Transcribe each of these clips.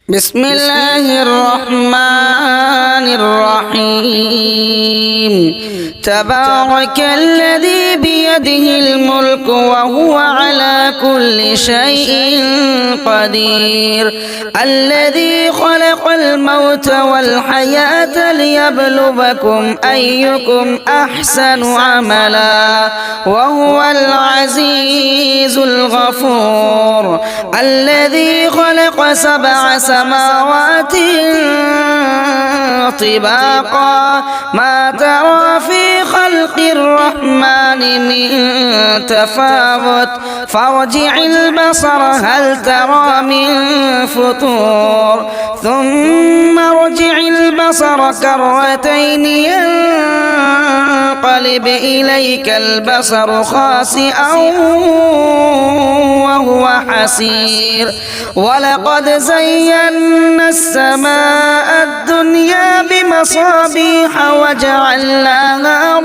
بسم الله الرحمن الرحيم تبارك الذي بيده الملك وهو على كل شيء قدير الذي خلق الموت والحياة ليبلوكم أيكم أحسن عملا وهو العزيز الغفور الذي خلق 7 سماوات طباقا ما ترى في خلق الرحمن من تفاوت فارجع البصر هل ترى من فطور ثم ارجع البصر كرتين ينقلب إليك البصر خاسئا وهو حسير ولقد زينا السماء الدنيا بمصابيح وجعلناها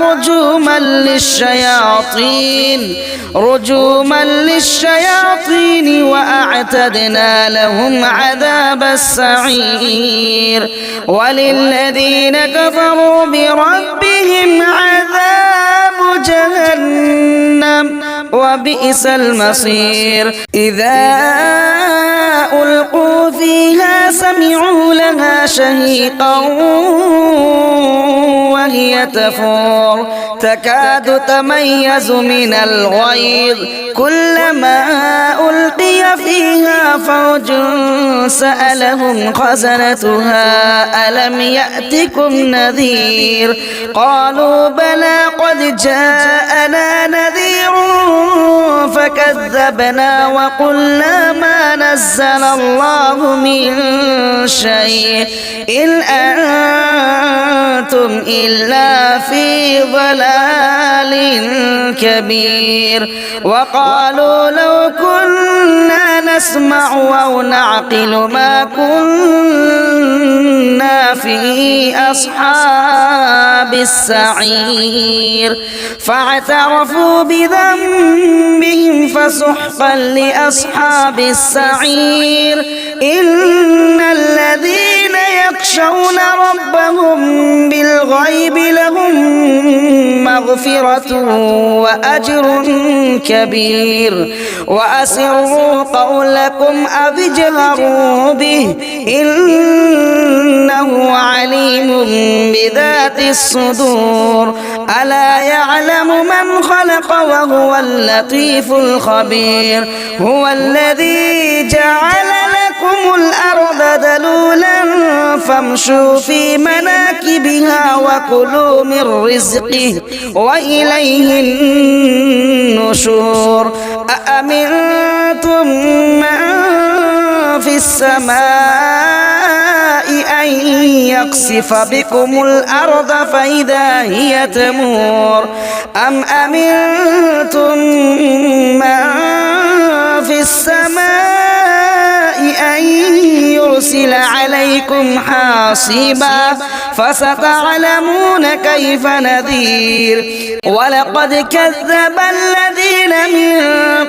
رجوما للشياطين وأعتدنا لهم عذاب السعير وللذين كفروا بربهم عذاب جهنم وبئس المصير إذا ألقوا فيها سمعوا لها شهيقا وهي تفور تكاد تميز من الغيظ كلما ألقي فيها فوج سألهم خزنتها ألم يأتكم نذير قالوا بلى قد جاءنا نذير فكذبنا وقلنا ما نزل الله من شيء إن أنتم إلا في ضلال كبير وقالوا لو كنا نسمع أو نعقل ما كنا في أصحاب السعير فاعترفوا بذنبهم فسحقا لأصحاب السعير إن الذين يخشون ربهم بالغيب لهم مغفرة وأجر كبير وأسروا قولكم أو اجهروا به إنه عليم بذات الصدور ألا يعلم من خلق وهو اللطيف الخبير هو الذي جعل لكم الأرض ذلولا فامشوا في مناكبها وكلوا من رزقه وإليه النشور أأمنتم من في السماء أن يقصف بكم الأرض فإذا هي تمور أم أمنتم من في السماء أن يرسل عليكم حاصبا فستعلمون كيف نذير ولقد كذب الذين من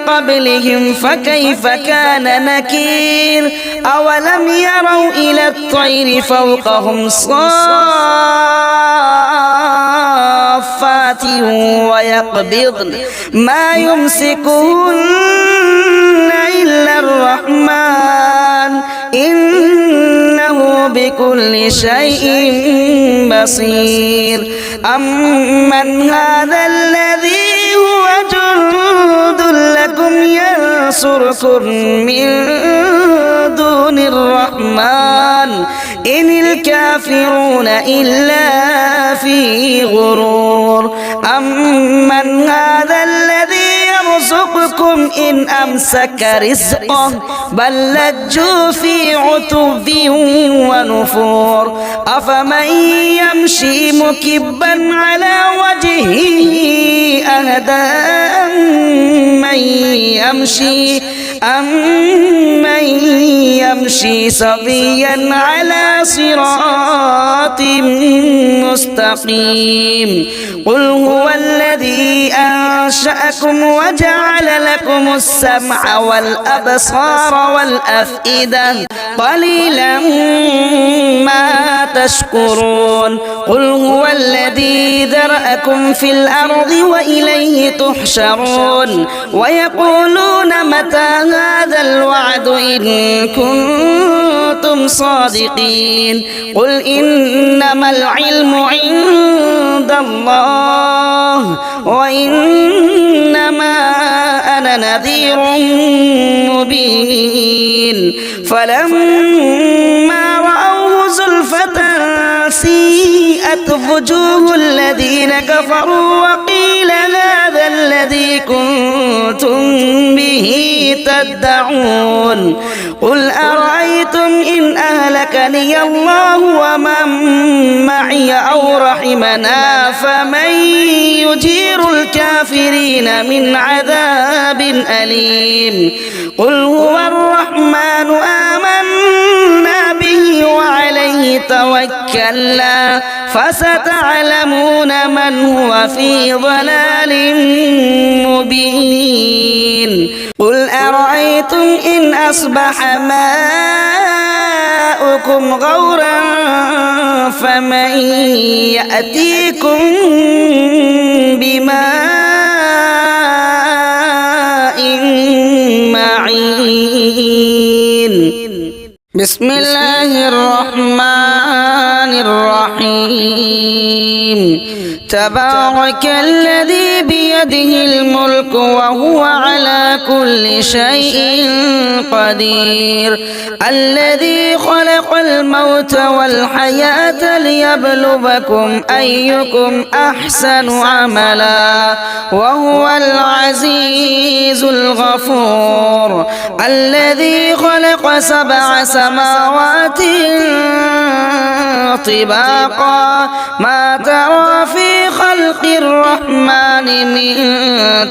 قبلهم فكيف كان نكير أولم يروا إلى الطير فوقهم صافات ويقبضن ما يمسكهن إلا الرحمن إنه بكل شيء بصير أمن هذا الذي هو جند لكم ينصركم من دون الرحمن إن الكافرون إلا في غرور أمن هذا الذي يرزقكم إن أمسك رزقه بل لجوا في عتو ونفور أفمن يمشي مكبا على وجهه أهدى من يمشي أمن يمشي سويا على صراط مستقيم قل هو الذي أنشأكم وجعل لكم السمع والأبصار والأفئدة قليلا ما تشكرون قل هو الذي ذرأكم في الأرض وإليه تحشرون ويقولون متى هذا الوعد إن كنتم صادقين قل إنما العلم عند الله وإنما أنا نذير مبين فلما رأوه زلفة سيئت وجوه الذين كفروا وقيل هذا الذي كنتم به تدعون قل أرأيتم إن أهلكني الله ومن معي أو رحمنا فمن يجير الكافرين من عذاب أليم قل هو الرحمن آمنا به وعليه توكلنا فستعلمون من هو في ضلال مبين قل أرأيتم إن أصبح ماؤكم غورا فمن يأتيكم بماء معين بسم الله الرحمن الرحيم تبارك الذي بيده الملك وهو على كل شيء قدير الذي خلق الموت والحياة ليبلوكم أيكم أحسن عملا وهو العزيز الغفور الذي خلق 7 سماوات طباقا ما ترى في خلق الرحمن من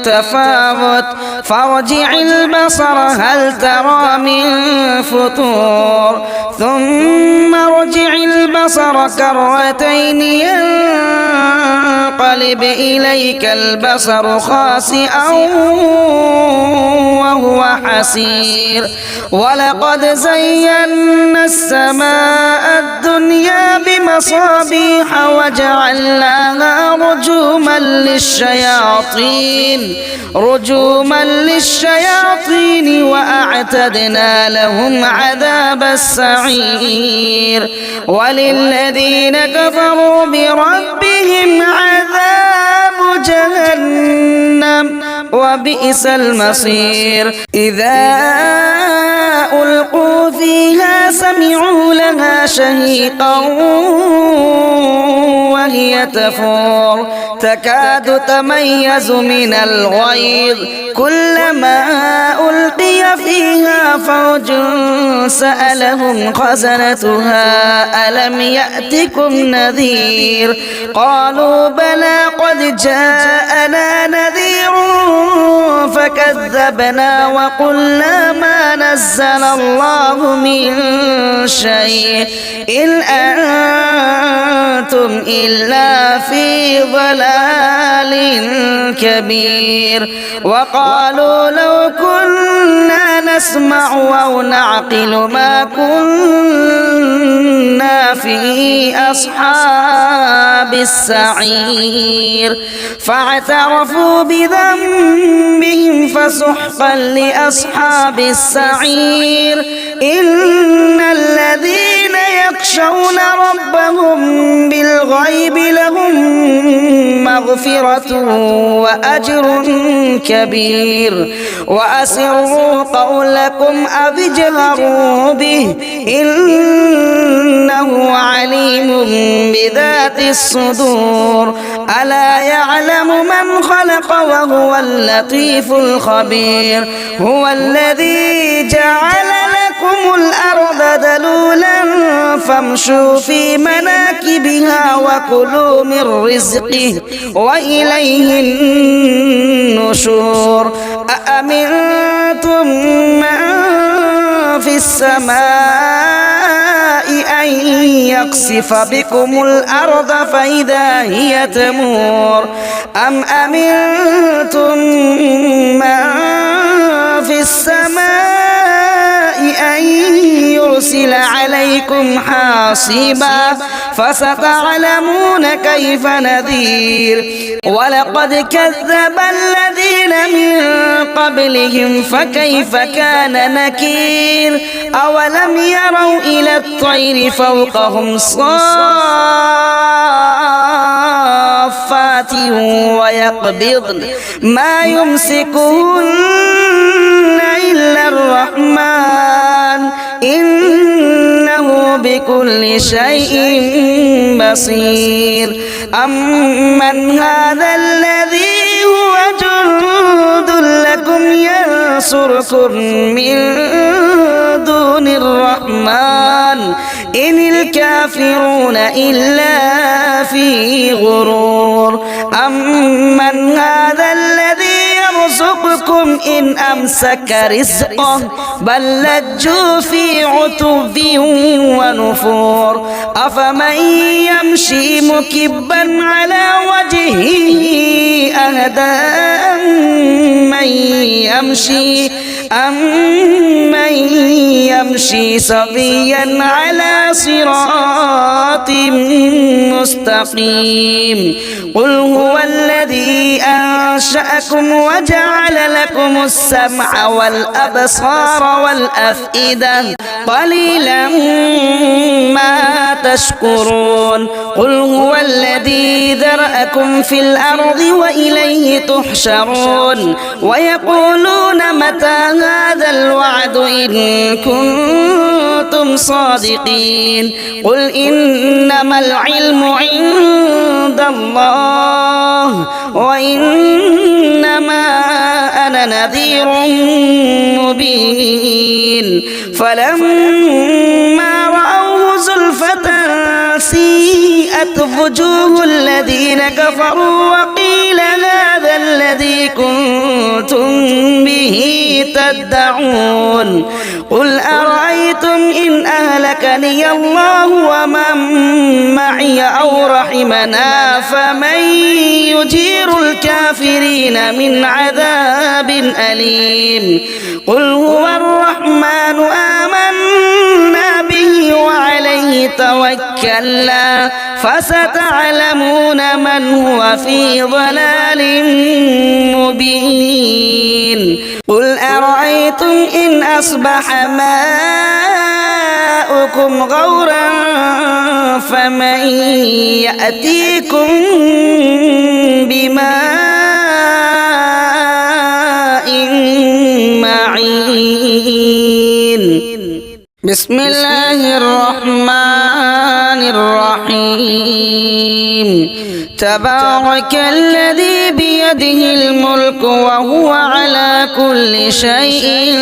تفاوت فارجع البصر هل ترى من فطور ثم ارجع البصر كرتين ينقلب إليك البصر خاسئا وهو حسير ولقد زينا السماء الدنيا بمصابيح وجعلناها رجوما للشياطين وأعتدنا لهم عذاب السعير وللذين كفروا بربهم عذاب جهنم وبئس المصير إذا ألقوا فيها سمعوا لها شهيقا وهي تفور تكاد تميز من الغيظ كلما ألقي فيها فوج سألهم خزنتها ألم يأتكم نذير قالوا بلى قد جاءنا نذير فكذبنا وقلنا ما نزل الله من شيء إن أنتم إلا في ضلال كبير وقالوا لو كنا نسمع أو نعقل ما كنا في أصحاب السعير فاعترفوا بذنبهم فسحقا لأصحاب السعير إن الذين يخشون ربهم بالغيب لهم مغفرة وأجر كبير وأسروا قولكم أو اجهروا به إنه عليم بذات الصدور ألا يعلم من خلق وهو اللطيف الخبير هو الذي جعل لكم الأرض ذلولا فامشوا في مناكبها وكلوا من رزقه وإليه النشور أأمنتم من في السماء أن يقصف بكم الأرض فإذا هي تمور أم أمنتم من في السماء أن يرسل عليكم حاصبا فستعلمون كيف نذير ولقد كذب الذين من قبلهم فكيف كان نكير أولم يروا إلى الطير فوقهم صافات ويقبضن ما يمسكون إلا الرحمن إنه بكل شيء بصير أمن هذا الذي هو جند لكم ينصركم من دون الرحمن إن الكافرون إلا في غرور أمن هذا الذي يرزقكم إن أمسك رزقه بل لجوا في عتو ونفور أفمن يمشي مكبا على وجهه أهدى أمن يمشي سويا على صراط مستقيم قل هو الذي أنشأكم وجعل لكم السمع والأبصار والأفئدة قليلا ما تشكرون قل هو الذي ذرأكم في الأرض وإليه تحشرون ويقولون متى هذا الوعد إن كنتم صادقين قل إنما العلم عند الله وإنما أنا نذير مبين فلما رأوه زلفة سيئت وجوه الذين كفروا وقيل هذا الذي كنتم به تدعون قل أرأيتم إن أهلكني الله ومن معي أو رحمنا فمن يجير الكافرين من عذاب أليم قل هو الرحمن آمنا به وعليه توكلنا فستعلمون من هو في ضلال مبين قل أرأيتم إن أصبح ماؤكم غورا فمن يأتيكم بماء معين بسم الله الرحمن الرحيم تبارك الذي بيده الملك وهو على كل شيء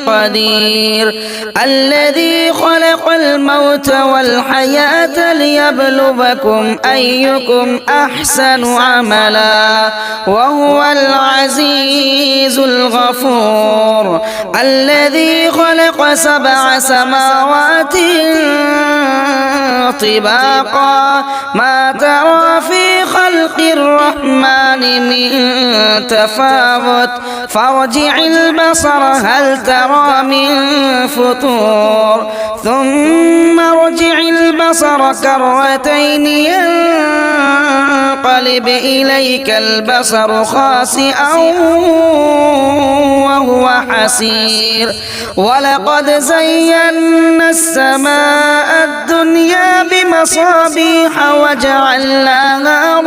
قدير الذي خلق الموت والحياة ليبلوكم أيكم أحسن عملا وهو العزيز الغفور الذي خلق 7 سماوات طباقا ما ترى في خلق الرحمن من تفاوت فارجع البصر هل ترى من فطور ثم ارجع البصر كرتين ينقلب إليك البصر خاسئا وهو حسير ولقد زينا السماء الدنيا بمصابيح وجعلناها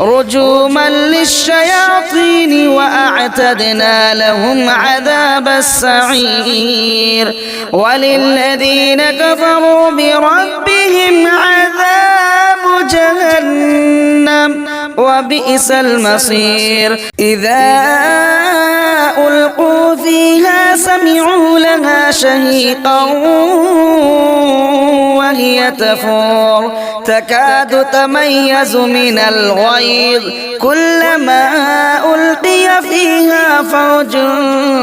رجوما للشياطين وأعتدنا لهم عذاب السعير وللذين كفروا بربهم عذاب جهنم وبئس المصير إذا ألقوا فيها سمعوا لها شهيقا وهي تفور تكاد تميز من الغيظ كلما ألقي فيها فوج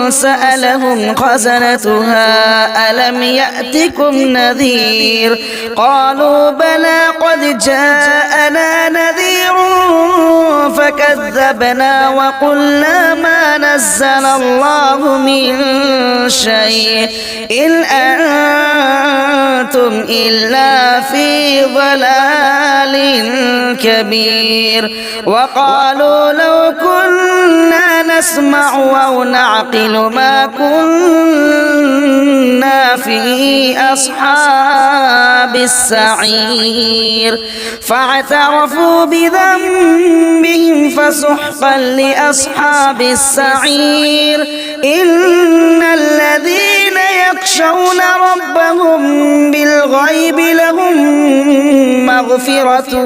سألهم خزنتها ألم يأتكم نذير قالوا بلى قد جاءنا نذير فكذبنا وقلنا ما نزل الله من شيء إن أنتم إلا في ضلال كبير وقالوا لو كنا نسمع أو نعقل ما كنا في أصحاب السعير فاعترفوا بذنبهم فسحقا لأصحاب السعير إن الذين يخشون ربهم بالغيب لهم مغفرة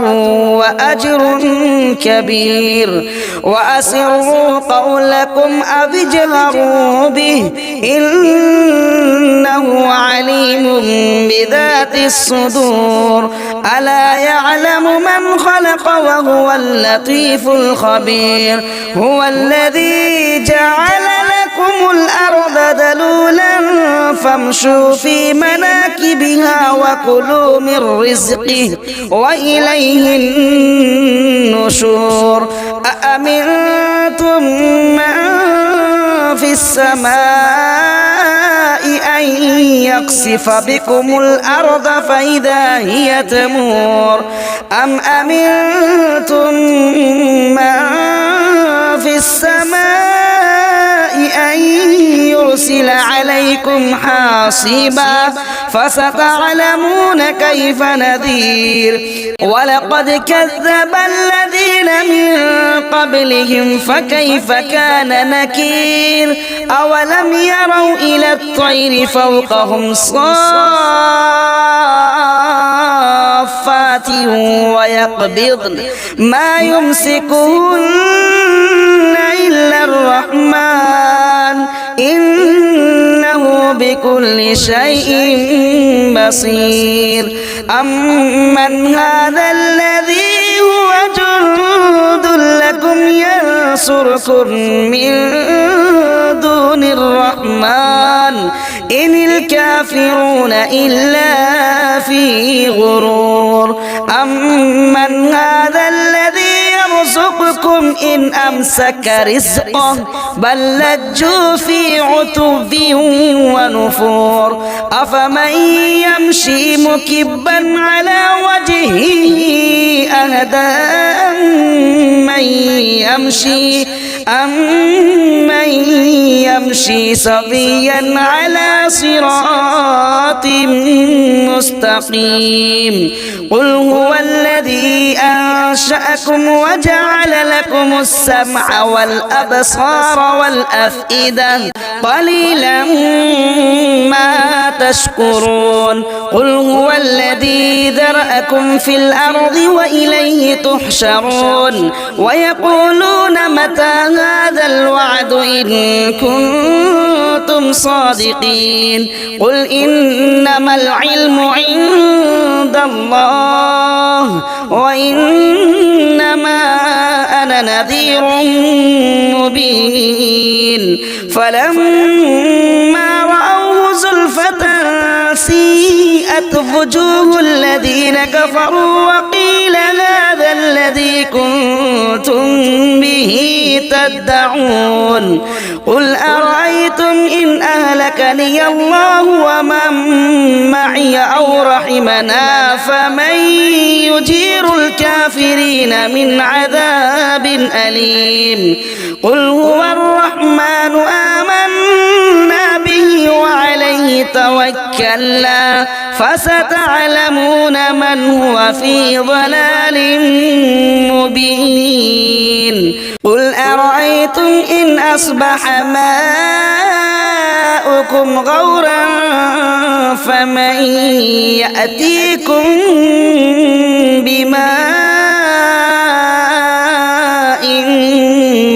وأجر كبير وأسروا قولكم أو اجهروا به إنه عليم بذات الصدور ألا يعلم من خلق وهو اللطيف الخبير هو الذي جعل لكم الأرض ذلولا فامشوا في مناكبها وكلوا من رزقه وإليه النشور أأمنتم من في السماء أن يقصف بكم الأرض فإذا هي تمور أم أمنتم من في السماء أن يرسل عليكم حاصبا فستعلمون كيف نذير ولقد كذب الذين من قبلهم فكيف كان نكير أولم يروا إلى الطير فوقهم صافات ويقبضن ما يمسكهن إلا الرحمن إنه بكل شيء بصير أمن هذا الذي هو جند لكم ينصركم من دون الرحمن إن الكافرون إلا في غرور أمن هذا الذي يرزقكم إن أمسك رزقه بل لجوا في عتب ونفور أفمن يمشي مكبا على وجهه أهدى أمن يمشي سويا على صراط مستقيم قل هو الذي أنشأكم وجعل لكم السمع والأبصار والأفئدة قليلا ما تشكرون قل هو الذي ذرأكم في الأرض وإليه تحشرون ويقولون متى هذا الوعد إن كنتم صادقين قل إنما العلم عند الله وإنما أنا نذير مبين فلما رأوه زلفة سيئت وجوه الذين كفروا وقيل هذا الذي كنتم به تدعون قل أرأيتم إن أهلكني الله ومن معي أو رحمنا فمن يجير الكافرين من عذاب أليم قل هو الرحمن آمنا به وعليه توكلنا فستعلمون من هو في ضلال مبين قل أرأيتم إن أصبح ماؤكم غورا فمن يأتيكم بماء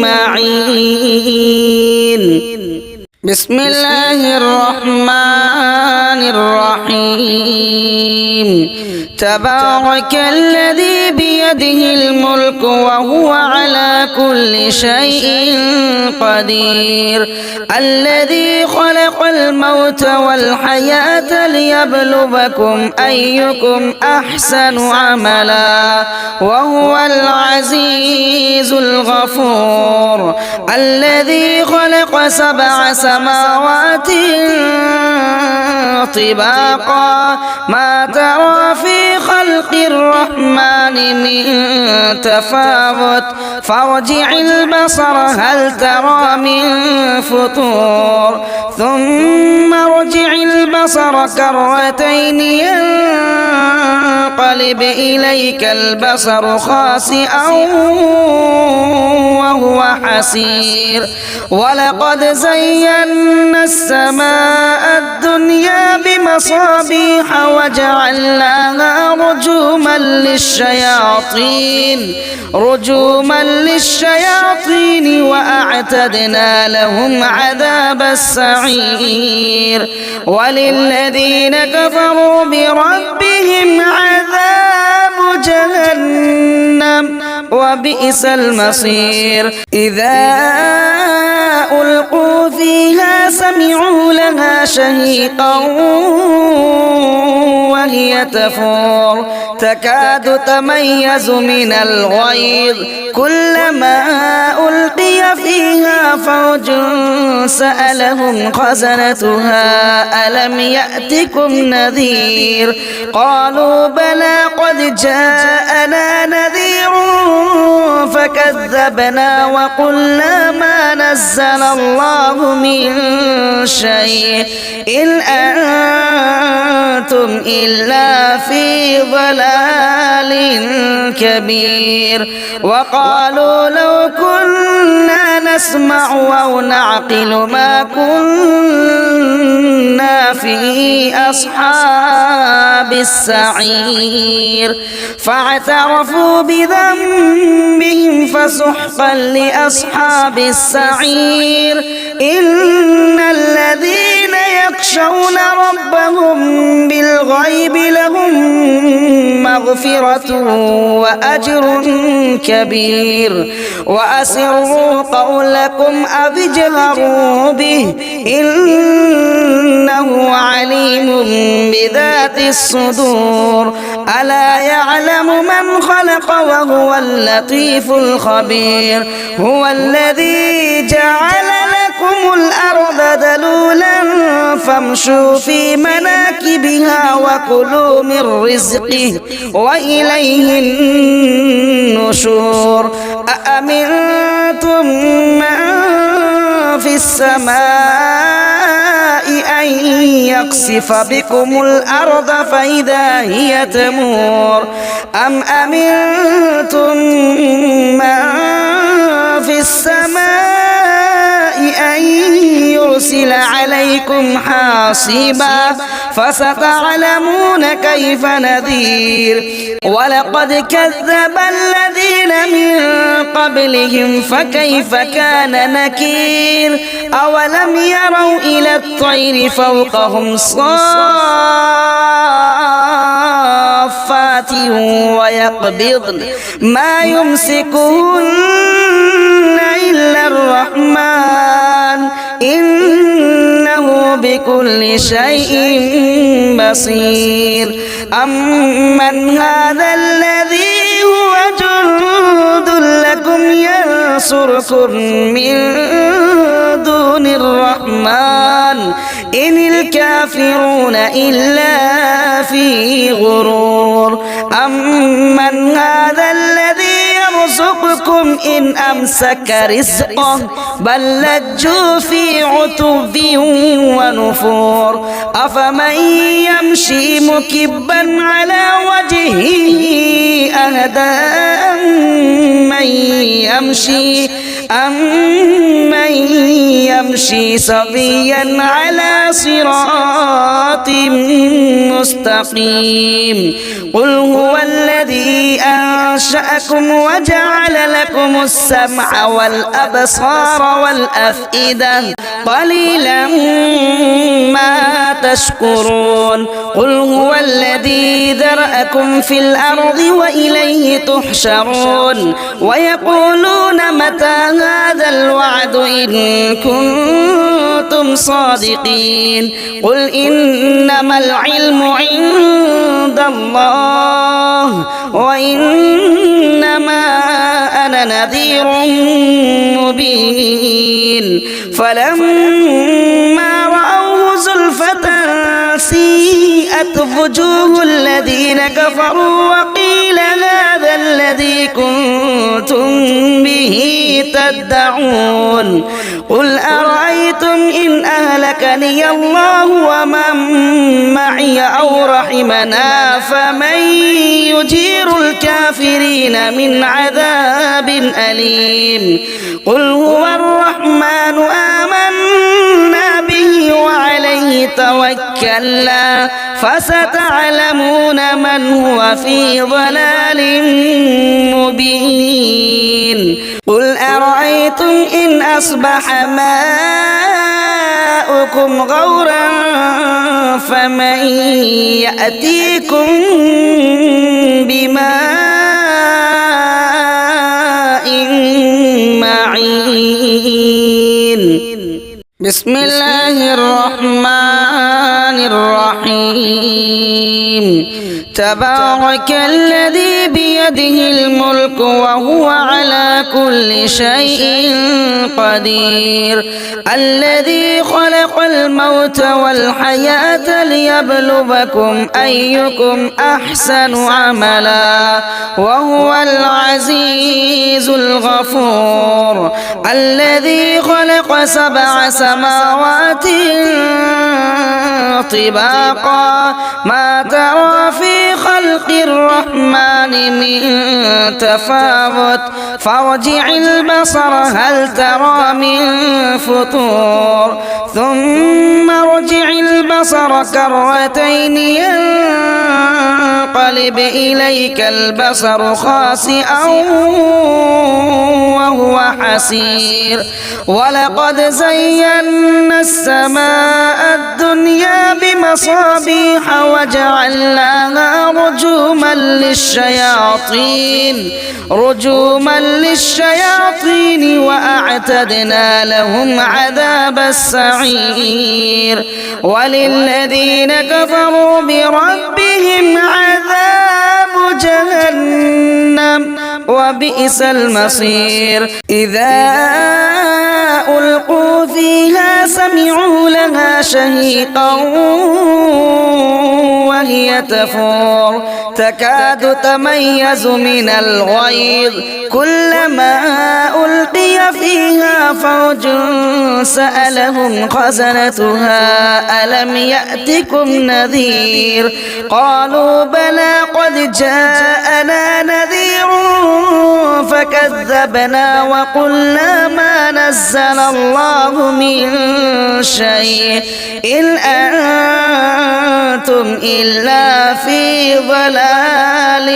معين بسم الله الرحمن الرحيم تبارك الذي بيده الملك وهو على كل شيء قدير الذي خلق الموت والحياة ليبلوكم أيكم أحسن عملا وهو العزيز الغفور الذي خلق 7 سماوات طباقا ما ترى في خلق الرحمن من تفاوت فارجع البصر هل ترى من فطور ثم ارجع البصر كرتين ينقلب إليك البصر خاسئا وهو حسير ولقد زينا السماء الدنيا بمصابيح وجعلناها رجوما للشياطين وأعتدنا لهم عذاب السعير وللذين كفروا بربهم عذاب جهنم وبئس المصير إذا ألقوا فيها سمعوا لها شهيقا وهي تفور تكاد تميز من الغيظ كلما ألقي فيها فوج سألهم خزنتها ألم يأتكم نذير قالوا بلى قد جاءنا نذير فكذبنا وقلنا ما نزل الله من شيء إن أنتم إلا في ضلال كبير وقالوا لو كنا نسمع أو نعقل ما كنا في أصحاب السعير فاعترفوا بذنبهم فسحقا لأصحاب السعير إن الذين يخشون ربهم بالغيب لهم مغفرة وأجر كبير وأسروا قولكم أو اجهروا به إنه عليم بذات الصدور ألا يعلم من خلق وهو اللطيف الخبير هو الذي جعل لكم الأرض ذلولا فامشوا في مناكبها وكلوا من رزقه وإليه النشور أأمنتم من في السماء أن يقصف بكم الأرض فإذا هي تمور أم أمنتم من في السماء أن يرسل عليكم حاصبا فستعلمون كيف نذير ولقد كذب الذين من قبلهم فكيف كان نكير أولم يروا إلى الطير فوقهم صافات ويقبضن ما يمسكهن إلا الرحمن إنه بكل شيء بصير أمن هذا الذي هو جند لكم ينصركم من دون الرحمن إن الكافرون إلا في غرور أمن هذا الذي يرزقكم إن أمسك رزقه بل لجوا في عتب ونفور أفمن يمشي مكبا على وجهه أهدى أمن يمشي سويا على صراط مستقيم قل هو الذي أنشأكم وجعل لكم السمع والأبصار والأفئدة قليلا ما تشكرون قل هو الذي ذرأكم في الأرض وإليه تحشرون ويقولون متى هذا الوعد إن كنتم صادقين قل إنما العلم عند الله وإنما أنا نذير مبين فلما رأوه زلفة سيئت وجوه الذين كفروا وقيل هذا الذي كنتم به تدعون قل أرأيتم إن أهلكني الله ومن معي أو رحمنا فمن يجير الكافرين من عذاب أليم قل هو الرحمن آمنا به وعليه توكلنا فستعلمون من هو في ضلال مبين قل أرأيتم إن أصبح ماؤكم غورا فمن يأتيكم بماء معين بسم الله الرحمن الرحيم تبارك الذي بيده الملك وهو على كل شيء قدير الذي خلق الموت والحياة ليبلوكم أيكم أحسن عملا وهو العزيز الغفور الذي خلق 7 سماوات طباقا ما ترى في خلق الرحمن من تفاوت فارجع البصر هل ترى من فطور ثم ارجع البصر كرتين ينقلب إليك البصر خاسئا وهو حسير ولقد زينا السماء الدنيا بمصابيح وجعلناها رجوما للشياطين وأعتدنا لهم عذاب السعير وللذين كفروا بربهم عذاب جهنم وبئس المصير إذا ألقوا فيها سمعوا لها شهيقا وهي تفور تكاد تميز من الغيظ كلما ألقي فيها فوج سألهم خزنتها ألم يأتكم نذير قالوا بلى قد جاءنا نذير فكذبنا وقلنا ما نزل الله من شيء إن أنتم إلا في ضلال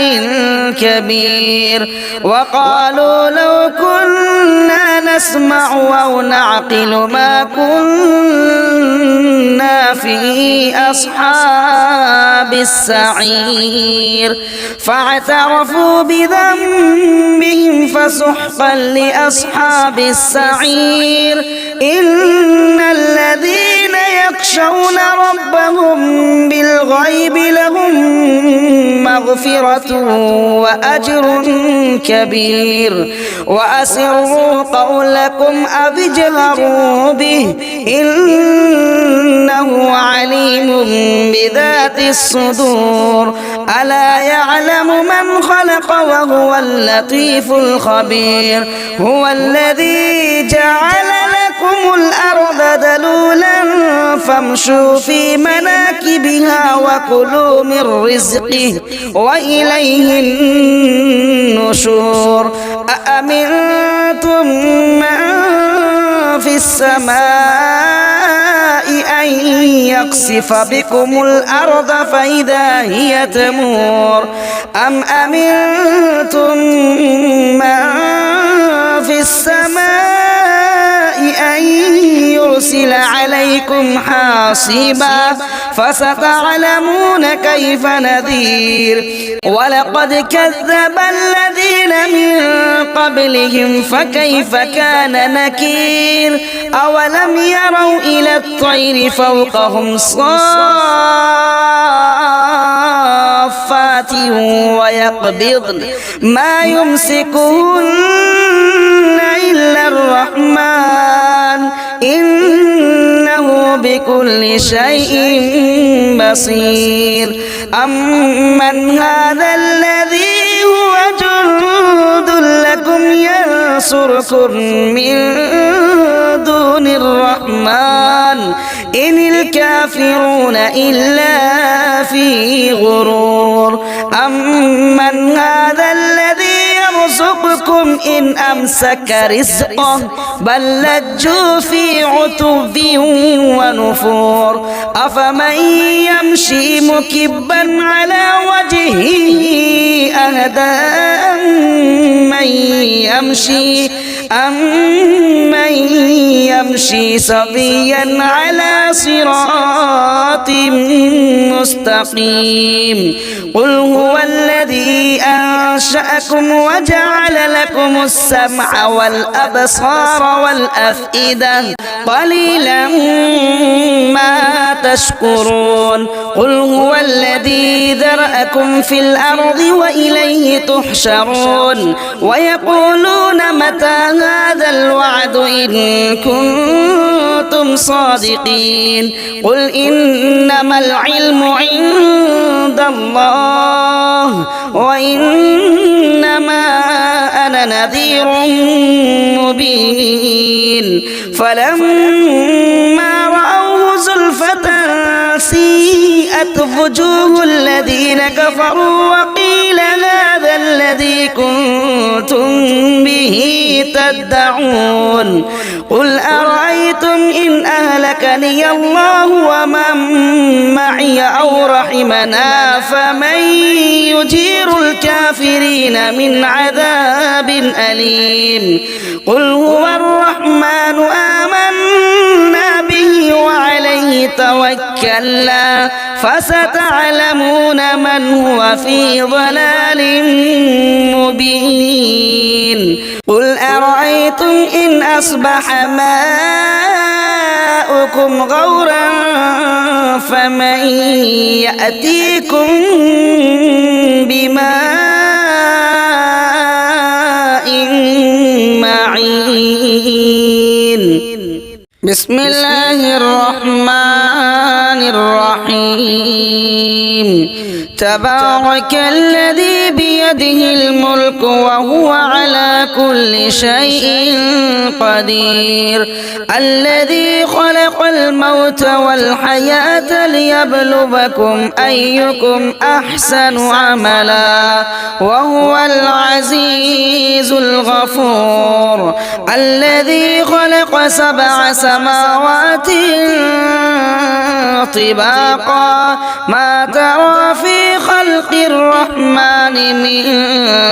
كبير وقالوا لو كنا نسمع أو نعقل ما كنا في أصحاب السعير فاعترفوا بذنبهم فسحقا لأصحاب السعير إن الذين يخشون ربهم بالغيب لهم مغفرة وأجر كبير وأسروا قولكم أو اجهروا به إنه عليم بذات الصدور ألا يعلم من خلق وهو اللطيف الخبير هو الذي جعل لكم الأرض ذلولا فامشوا في مناكبها وكلوا من رزقه وإليه النشور أأمنتم من في السماء أن يقصف بكم الأرض فإذا هي تمور أم أمنتم من في السماء أن أن يرسل عليكم حاصبا فستعلمون كيف نذير ولقد كذب الذين من قبلهم فكيف كان نكير أولم يروا إلى الطير فوقهم صافات ويقبضن ما يمسكهن إلا الرحمن إنه بكل شيء بصير أمن هذا الذي هو جند لكم ينصركم من دون الرحمن إن الكافرون إلا في غرور أمن هذا الذي يرزقكم إن أمسك رزقه بل لجوا في عتب ونفور أفمن يمشي مكبا على وجهه أهدى أمن يمشي سويا على صراط مستقيم قل هو الذي أنشأكم وجعل لكم السمع والأبصار والأفئدة قليلا ما تشكرون قل هو الذي ذرأكم في الأرض وإليه تحشرون ويقولون متى هذا الوعد إن كنتم صادقين قل إنما العلم عند الله وإنما أنا نذير مبين فلما رأوه زلفة سيئت وجوه الذين كفروا وقيل هذا الذي كنتم به تدعون قل أرأيتم إن أهلكني الله ومن معي أو رحمنا فمن يجير الكافرين من عذاب أليم قل هو الرحمن آمنا به وعليه توكلنا فستعلمون من هو في ضلال مبين قل أرأيتم إن أصبح ماؤكم غورا فمن يأتيكم بماء معين بسم الله الرحمن الرحيم تبارك الذي بيده الملك وهو على كل شيء قدير الذي خلق الموت والحياة ليبلوكم أيكم أحسن عملا وهو العزيز الغفور الذي خلق 7 سماوات طباقا ما ترى في خلق الرحمن من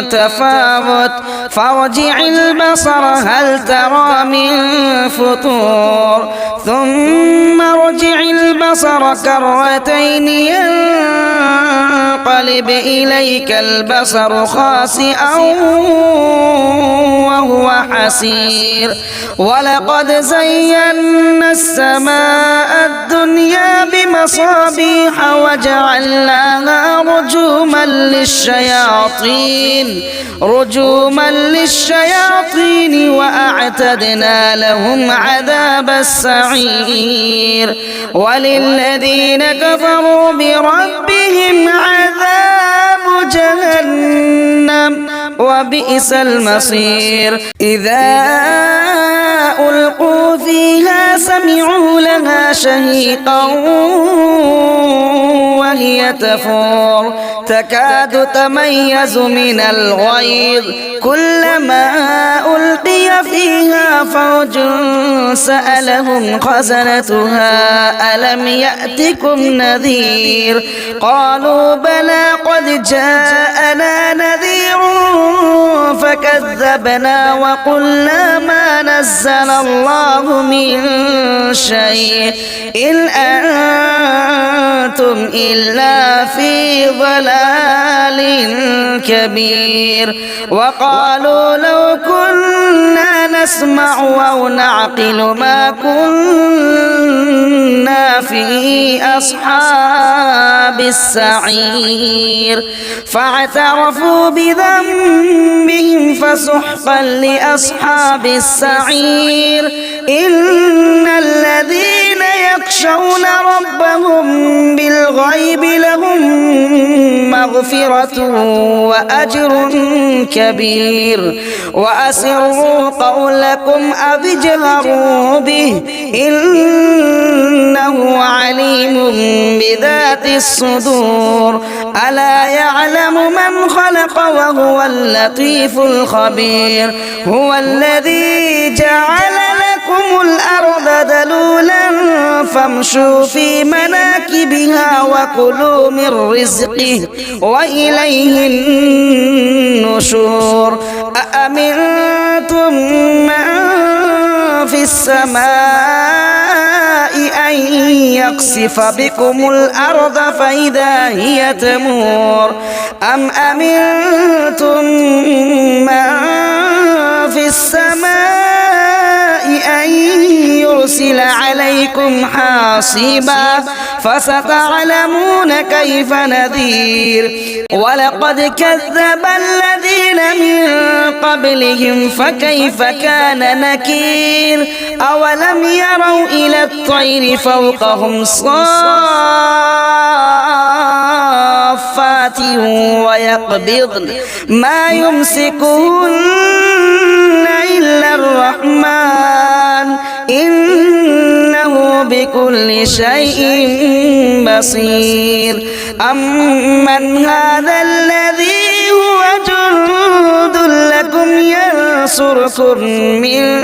تفاوت فارجع البصر هل ترى من فطور ثم ارجع البصر كرتين ينقلب إليك البصر خاسئا وهو حسير ولقد زينا السماء الدنيا بمصابيح وجعلناها رجوما للشياطين وأعتدنا لهم عذاب السعير وللذين كفروا بربهم عذاب جهنم وبئس المصير إذا ألقوا فيها سمعوا لها شهيقا وهي تفور تكاد تميز من الغيظ كلما ألقي فيها فوج سألهم خزنتها ألم يأتكم نذير قالوا بلى قد جاءنا نذير فكذبنا وقلنا ما نزل الله من شيء إن أنتم إلا في ضلال كبير وقالوا لو كنا نسمع أو نعقل ما كنا في أصحاب السعير فاعترفوا بذنبهم فسحقا لأصحاب السعير إن الذين يخشون ربهم بالغيب لهم مغفرة وأجر كبير وأسروا قولكم أو اجهروا به إنه عليم بذات الصدور ألا يعلم من خلق وهو اللطيف الخبير هو الذي جعل لكم الأرض ذلولا فامشوا في مناكبها وكلوا من رزقه وإليه النشور أأمنتم من في السماء أن يقصف بكم الأرض فإذا هي تمور أم أمنتم من في السماء أن يرسل عليكم حاصبا فستعلمون كيف نذير ولقد كذب الذين من قبلهم فكيف كان نكير أولم يروا إلى الطير فوقهم صافات ويقبضن ما يمسكهن إلا الرحمن إنه بكل شيء بصير أمن هذا الذي هو جند لكم ينصركم من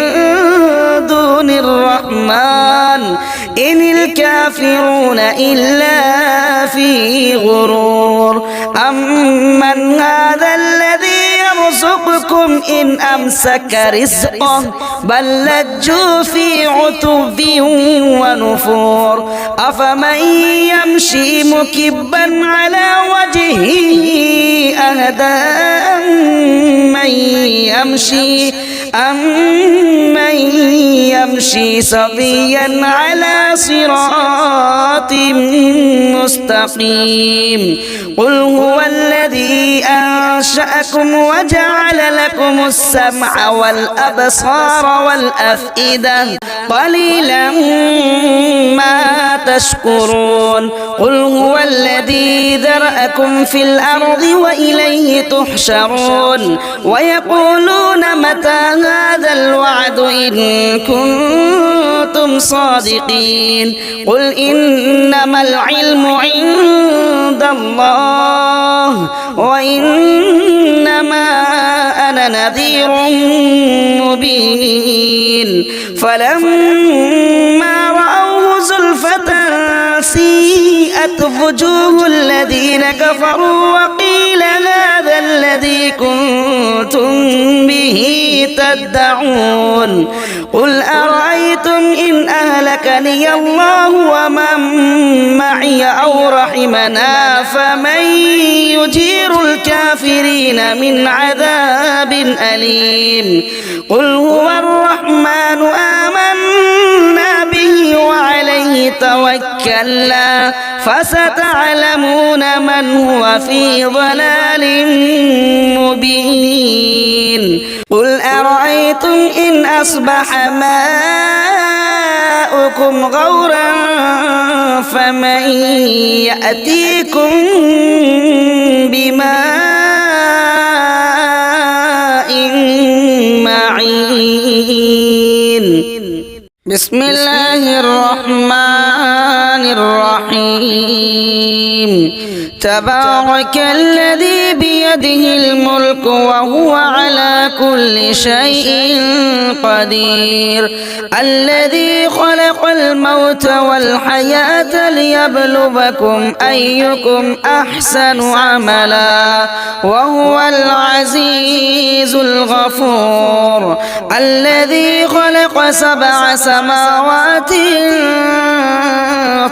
دون الرحمن إن الكافرون إلا في غرور أمن هذا الذي يرزقكم إن أمسك رزقه بل لجوا في عتب ونفور أفمن يمشي مكبا على وجهه أهدى أمن يمشي سويا على صراط مستقيم قل هو الذي أنشأكم وجعل لكم السمع والأبصار والأفئدة قليلا ما تشكرون قل هو الذي ذرأكم في الأرض وإليه تحشرون ويقولون متى هذا الوعد إن كنتم صادقين قل إنما العلم عند الله وإنما أنا نذير مبين فلما رأوه زلفة سيئت وجوه الذين كفروا وقيل هذا الذي كنتم به تدعون قل أرأيتم إن أهلكني الله ومن معي أو رحمنا فمن يجير الكافرين من عذاب أليم قل هو الرحمن آمنا به وعليه توكلنا فستعلمون من هو في ضلال مبين قل أرأيتم إن أصبح ماؤكم غورا فمن يأتيكم بماء معين بسم الله الرحمن الرحيم الرحيم تبارك الذي بيده الملك وهو على كل شيء قدير الذي خلق الموت والحياة ليبلوكم أيكم أحسن عملا وهو العزيز الغفور الذي خلق 7 سماوات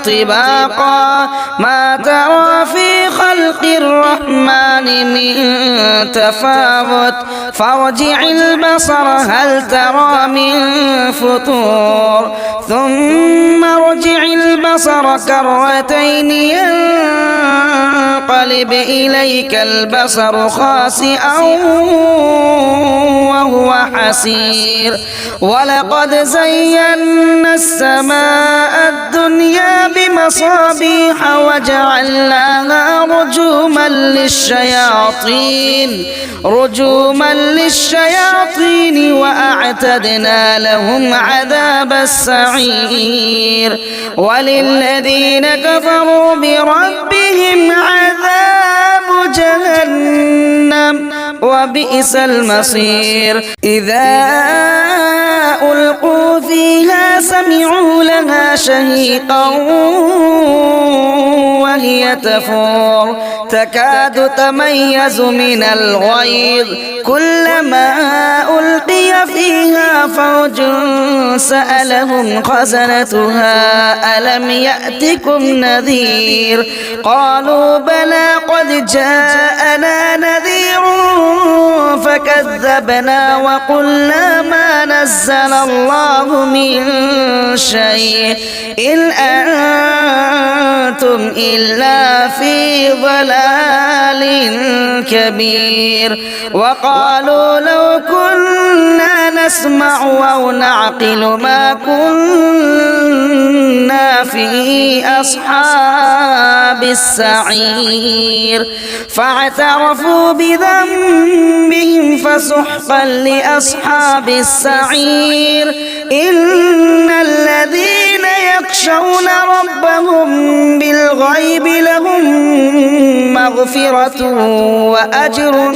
طباقا ما ترى في خلق الرحمن من تفاوت فارجع البصر هل ترى من فطور ثم ارجع البصر كرتين ينقلب إليك البصر خاسئا وهو حسير ولقد زينا السماء الدنيا بمصابيح وجعلناها رجوما للشياطين وأعتدنا لهم عذاب السعير وللذين كفروا بربهم عذاب جهنم وبئس المصير إذا ألقوا فيها سمعوا لها شهيقا وهي تفور تكاد تميز من الغيظ كلما ألقي فيها فوج سألهم خزنتها ألم يأتكم نذير قالوا بلى قد جاءنا نذير فكذبنا وقلنا ما نزل الله من شيء إن أنتم إلا في ضلال كبير وقالوا لو كنا نسمع أو نعقل ما كنا في أصحاب السعير فاعترفوا بذنبهم فسحقا لأصحاب السعير إن الذين يخشون ربهم بالغيب لهم مغفرة وأجر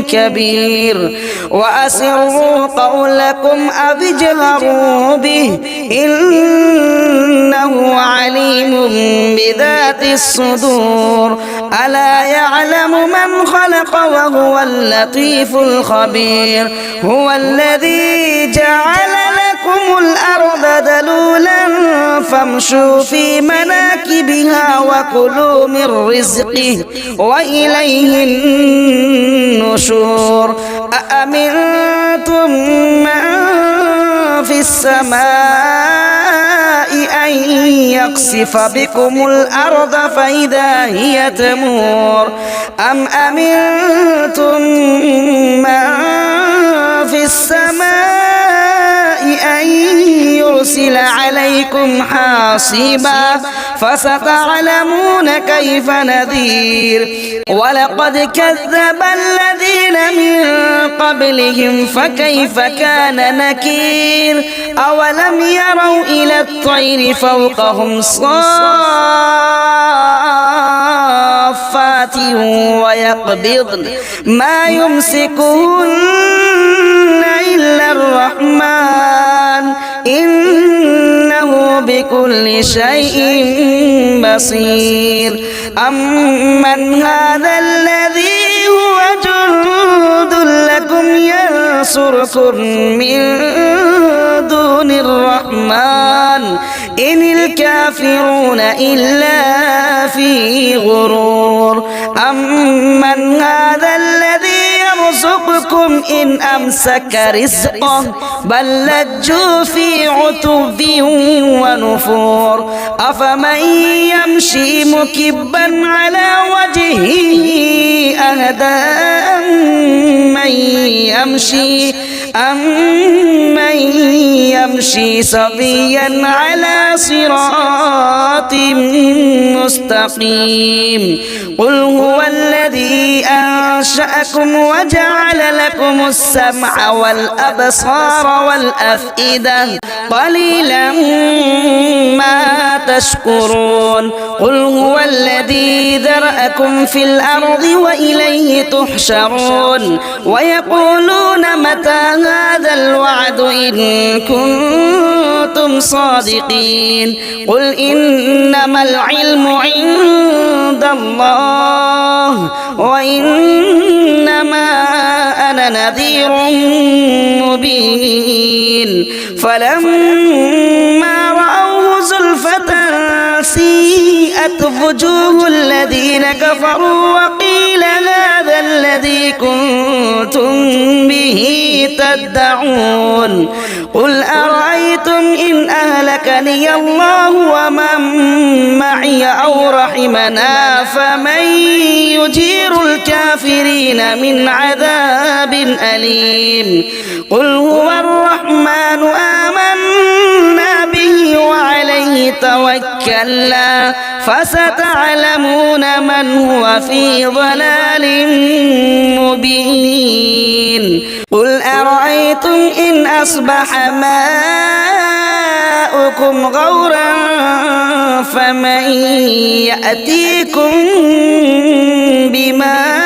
كبير وأسروا قولكم أو اجهروا به إنه عليم بذات الصدور ألا يعلم من خلق وهو اللطيف الخبير هو الذي جعل لكم الأرض ذلولا فامشوا في مناكبها وكلوا من رزقه وإليه النشور أأمنتم من في السماء أن يقصف بكم الأرض فإذا هي تمور أم أمنتم من في السماء أن يرسل عليكم حاصبا فستعلمون كيف نذير ولقد كذب الذين من قبلهم فكيف كان نكير أولم يروا إلى الطير فوقهم صافات ويقبضن ما يمسكهن إلا الرحمن إنه بكل شيء بصير أمن هذا الذي هو جند لكم ينصركم من دون الرحمن إن الكافرون إلا في غرور أمن هذا الذي يرزقكم إن أمسك رزقه بل لجوا في عتب ونفور أفمن يمشي مكبا على وجهه أهدى أمن من يمشي سويا على صراط مستقيم قل هو الذي أنشأكم وجعل لكم السمع والأبصار والأفئدة قليلا ما تشكرون قل هو الذي ذرأكم في الأرض وإليه تحشرون ويقولون متى هذا الوعد إن كنتم صادقين قل إنما العلم عند الله وإنما أنا نذير مبين فلما رأوه زلفة سيئت وجوه الذين كفروا وقيل هذا الذي كنتم به تدعون قل أرأيتم إن أهلكني الله ومن معي أو رحمنا فمن يجير الكافرين من عذاب أليم قل هو الرحمن آمنا به وعليه توكلنا فستعلمون من هو في ضلال مبين قل أرأيتم إن أصبح ماؤكم غورا فمن يأتيكم بماء